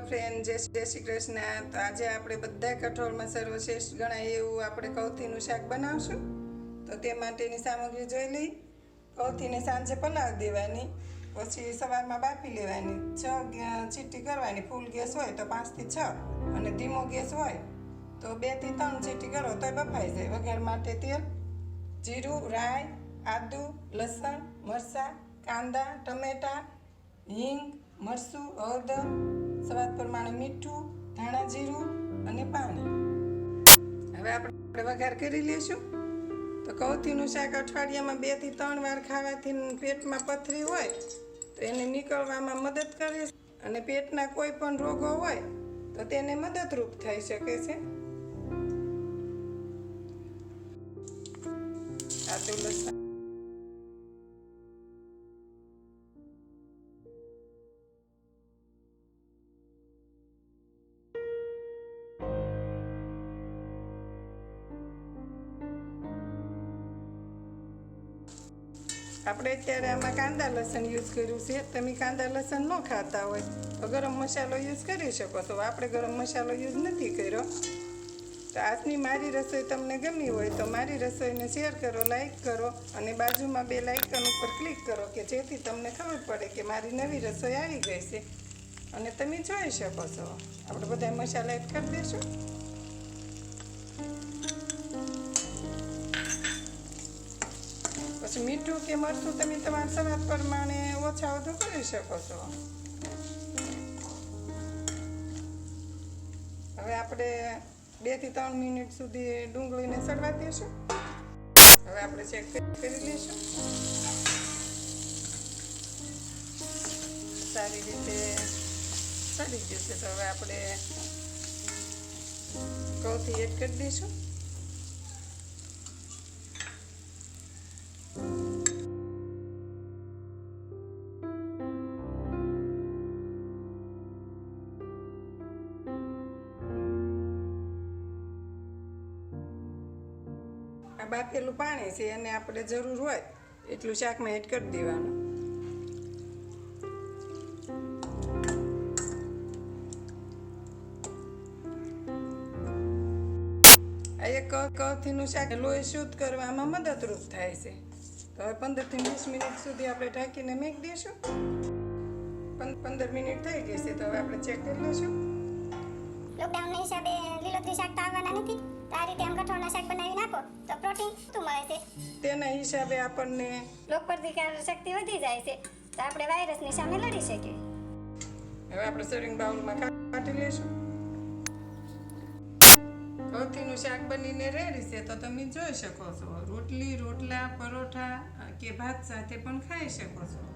Hello friend, જય શ્રી કૃષ્ણ। તો આજે આપણે બધા કઠોળમાં સર્વશ્રેષ્ઠ ગણાય એવું આપણે કૌથીનું શાક બનાવશું। તો તે માટેની સામગ્રી જોઈ લઈ। કૌથીને સાંજે પલાળી દેવાની, પછી સવારમાં બાફી લેવાની, 6 ચીટી કરવાની। ફૂલ ગેસ હોય તો 5 થી 6 અને ધીમો ગેસ હોય તો 2 થી 3 ચીટી કરો તો બફાઈ જાય। વઘાર માટે તેલ, જીરું, રાઈ, આદુ, લસણ, મરચાં, કાંદા, ટમેટાં, હિંગ, મરચું, હળદર, સ્વાદ પ્રમાણે મીઠું, ધાણા જીરું અને પાણી। હવે આપણે વઘાર કરી લઈશું। તો કૌથીનું શાક અઠવાડિયામાં 2 થી 3 વાર ખાવાથી પેટમાં પથરી હોય તો એને નીકળવામાં મદદ કરે છે અને પેટના કોઈ પણ રોગો હોય તો તેને મદદરૂપ થઈ શકે છે। આદુ, લસણ, આપણે અત્યારે આમાં કાંદા લસણ યુઝ કર્યું છે। તમે કાંદા લસણ ન ખાતા હોય તો ગરમ મસાલો યુઝ કરી શકો છો। આપણે ગરમ મસાલો યુઝ નથી કર્યો। તો આજની મારી રસોઈ તમને ગમી હોય તો મારી રસોઈને શેર કરો, લાઈક કરો અને બાજુમાં બે આયકન ઉપર ક્લિક કરો કે જેથી તમને ખબર પડે કે મારી નવી રસોઈ આવી ગઈ છે અને તમે જોઈ શકો છો। આપણે બધા મસાલા એડ કરી દઈશું। પછી મીઠું કે મરચું તમે તમારા સ્વાદ પ્રમાણે ઓછા વધુ કરી શકો છો। હવે આપણે 2 થી 3 મિનિટ સુધી ડુંગળીને સડવા દઈશું। હવે આપણે ચેક કરી લઈશું। સારી રીતે સડી ગયું છે। તો હવે આપણે કૌથી એડ કરી દઈશું। આ બાફેલું પાણી છે અને આપણે જરૂર હોય એટલું શાકમાં એડ કરી દેવાનું। આ એક કૌથીનું શાક લોહી શુદ્ધ કરવામાં મદદરૂપ થાય છે। તો હવે 15 થી 20 મિનિટ સુધી આપણે ઢાંકીને મૂકી દઈશું। 15 મિનિટ થઈ ગઈ છે। તો હવે આપણે ચેક કરી લઈશું। લોકડાઉનના હિસાબે લીલોતરી શાક તો આવવાના નથી, તો આ રીતે આમ કઠોળના શાક બનાવી નાખો તો પ્રોટીન શું મળે છે, તેના હિસાબે આપણને રોગપ્રતિકાર શક્તિ વધી જાય છે, તો આપણે વાયરસની સામે લડી શકીએ। હવે આપણે સર્વિંગ બાઉલમાં કાઢી લઈશું। કૌથીનું શાક બનીને રેડી છે। તો તમે જોઈ શકો છો, રોટલી, રોટલા, પરોઠા કે ભાત સાથે પણ ખાઈ શકો છો।